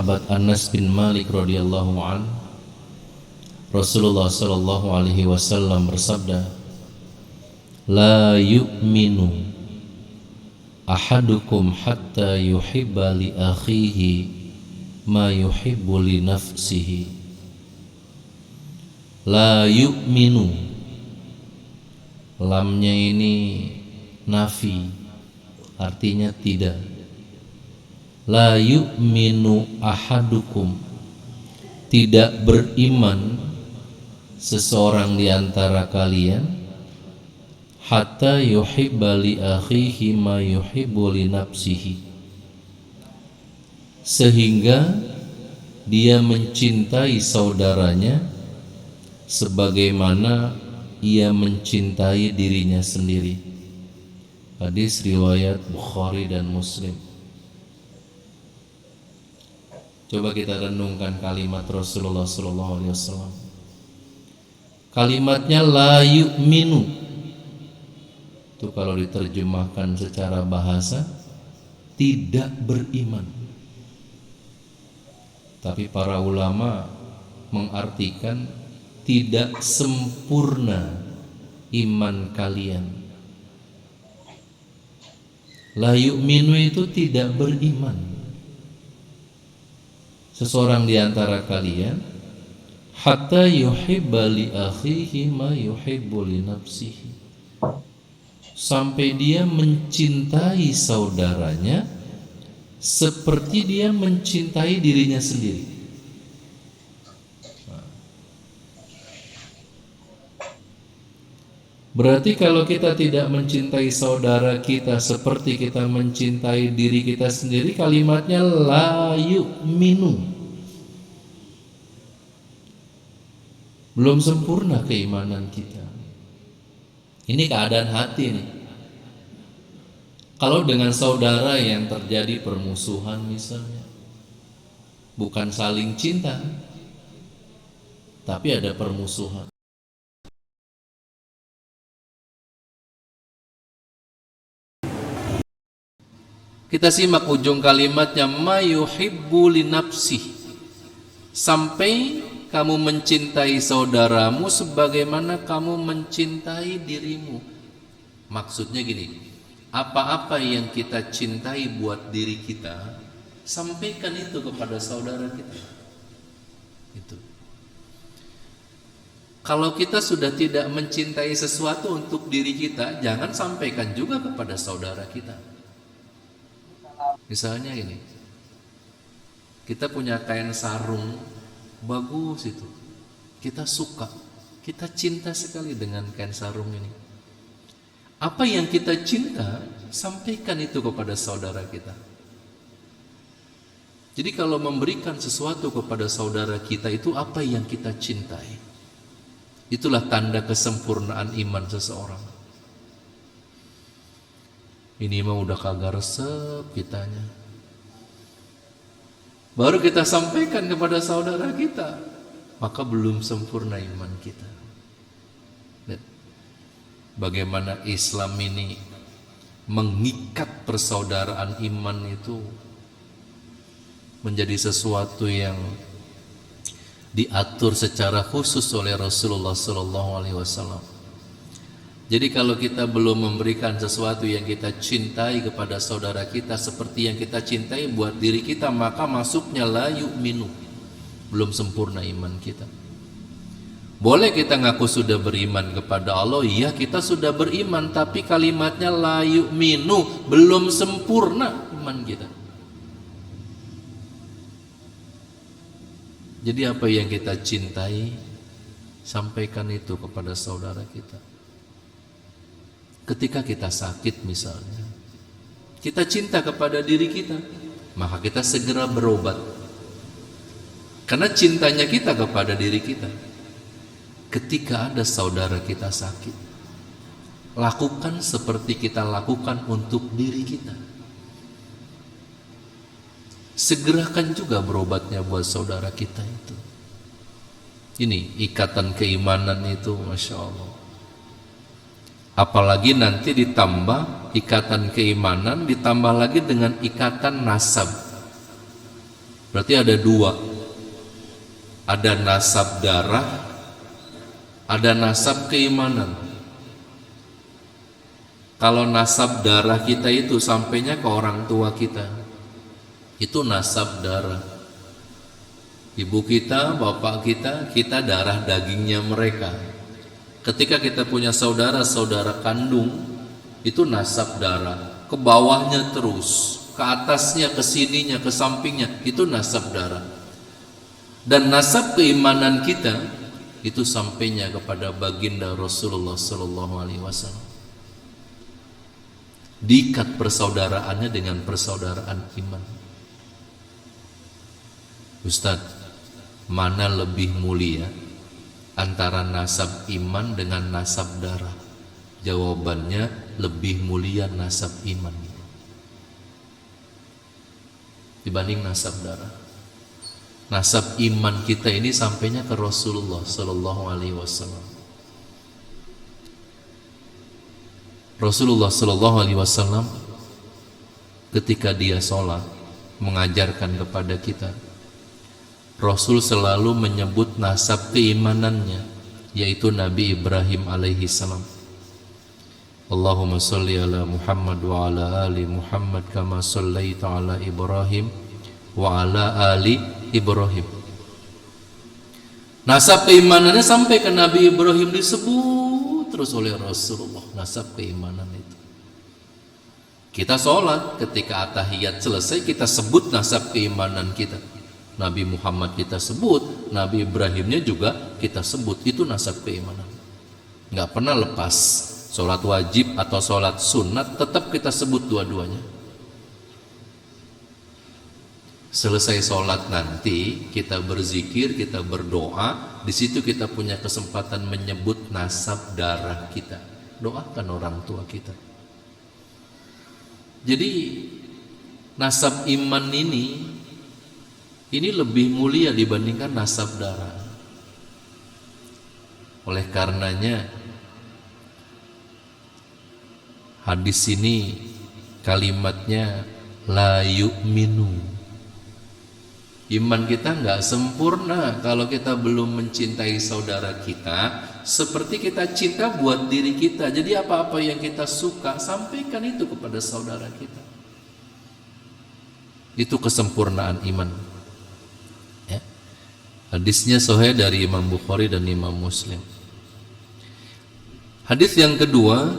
sahabat Anas bin Malik radhiyallahu an, Rasulullah sallallahu alaihi wasallam bersabda, "La yu'minu ahadukum hatta yuhibba li akhihi ma yuhibbu li nafsihi." La yu'minu, lamnya ini nafi, artinya tidak. La yu'minu ahadukum, tidak beriman seseorang di antara kalian, hatta yuhibba li akhihi ma yuhibbu li nafsihi, sehingga dia mencintai saudaranya sebagaimana ia mencintai dirinya sendiri. Hadis riwayat Bukhari dan Muslim. Coba kita renungkan kalimat Rasulullah SAW. Kalimatnya la yu'minu, itu kalau diterjemahkan secara bahasa tidak beriman. Tapi para ulama mengartikan tidak sempurna iman kalian. La yu'minu itu tidak beriman. Seseorang di antara kalian hatta yuhibba li akhihi ma yuhibbu li nafsihi, sampai dia mencintai saudaranya seperti dia mencintai dirinya sendiri. Berarti kalau kita tidak mencintai saudara kita seperti kita mencintai diri kita sendiri, kalimatnya la yu'minu. Belum sempurna keimanan kita. Ini keadaan hati nih. Kalau dengan saudara yang terjadi permusuhan misalnya, bukan saling cinta, tapi ada permusuhan. Kita simak ujung kalimatnya, ma yuhibbu li nafsih, sampai kamu mencintai saudaramu sebagaimana kamu mencintai dirimu. Maksudnya gini, apa-apa yang kita cintai buat diri kita, sampaikan itu kepada saudara kita. Itu. Kalau kita sudah tidak mencintai sesuatu untuk diri kita, jangan sampaikan juga kepada saudara kita. Misalnya ini, kita punya kain sarung bagus itu, kita suka, kita cinta sekali dengan kain sarung ini. Apa yang kita cinta, sampaikan itu kepada saudara kita. Jadi kalau memberikan sesuatu kepada saudara kita, itu apa yang kita cintai. Itulah tanda kesempurnaan iman seseorang. Ini mah udah kagak resep kitanya, baru kita sampaikan kepada saudara kita, maka belum sempurna iman kita. Dan bagaimana Islam ini mengikat persaudaraan iman itu menjadi sesuatu yang diatur secara khusus oleh Rasulullah SAW. Jadi kalau kita belum memberikan sesuatu yang kita cintai kepada saudara kita seperti yang kita cintai buat diri kita, maka masuknya la yu'minu, belum sempurna iman kita. Boleh kita ngaku sudah beriman kepada Allah, iya kita sudah beriman, tapi kalimatnya la yu'minu, belum sempurna iman kita. Jadi apa yang kita cintai, sampaikan itu kepada saudara kita. Ketika kita sakit misalnya, kita cinta kepada diri kita, maka kita segera berobat. Karena cintanya kita kepada diri kita. Ketika ada saudara kita sakit, lakukan seperti kita lakukan untuk diri kita. Segerakan juga berobatnya buat saudara kita itu. Ini ikatan keimanan itu, Masya Allah. Apalagi nanti ditambah ikatan keimanan, ditambah lagi dengan ikatan nasab. Berarti ada dua, ada nasab darah, ada nasab keimanan. Kalau nasab darah kita itu sampainya ke orang tua kita, itu nasab darah. Ibu kita, bapak kita, kita darah dagingnya mereka. Ketika kita punya saudara-saudara kandung, itu nasab darah. Ke bawahnya terus, ke atasnya, ke sininya, ke sampingnya, itu nasab darah. Dan nasab keimanan kita, itu sampainya kepada baginda Rasulullah SAW. Diikat persaudaraannya dengan persaudaraan iman. Ustadz, mana lebih mulia antara nasab iman dengan nasab darah? Jawabannya, lebih mulia nasab iman dibanding nasab darah. Nasab iman kita ini sampainya ke Rasulullah SAW. Rasulullah SAW ketika dia sholat mengajarkan kepada kita, Rasul selalu menyebut nasab keimanannya, yaitu Nabi Ibrahim alaihi salam. Allahumma sholli ala Muhammad wa ala ali Muhammad kama shallaita ala Ibrahim wa ala ali Ibrahim. Nasab keimanannya sampai ke Nabi Ibrahim disebut terus oleh Rasulullah, nasab keimanan itu. Kita sholat, ketika atahiyat selesai kita sebut nasab keimanan kita. Nabi Muhammad kita sebut, Nabi Ibrahimnya juga kita sebut, itu nasab keimanan. Nggak pernah lepas. Sholat wajib atau sholat sunat tetap kita sebut dua-duanya. Selesai sholat nanti kita berzikir, kita berdoa, di situ kita punya kesempatan menyebut nasab darah kita. Doakan orang tua kita. Jadi nasab iman ini lebih mulia dibandingkan nasab darah. Oleh karenanya hadis ini kalimatnya la yu'minu. Iman kita nggak sempurna kalau kita belum mencintai saudara kita seperti kita cinta buat diri kita. Jadi apa-apa yang kita suka, sampaikan itu kepada saudara kita. Itu kesempurnaan iman. Hadisnya sahih dari Imam Bukhari dan Imam Muslim. Hadis yang kedua,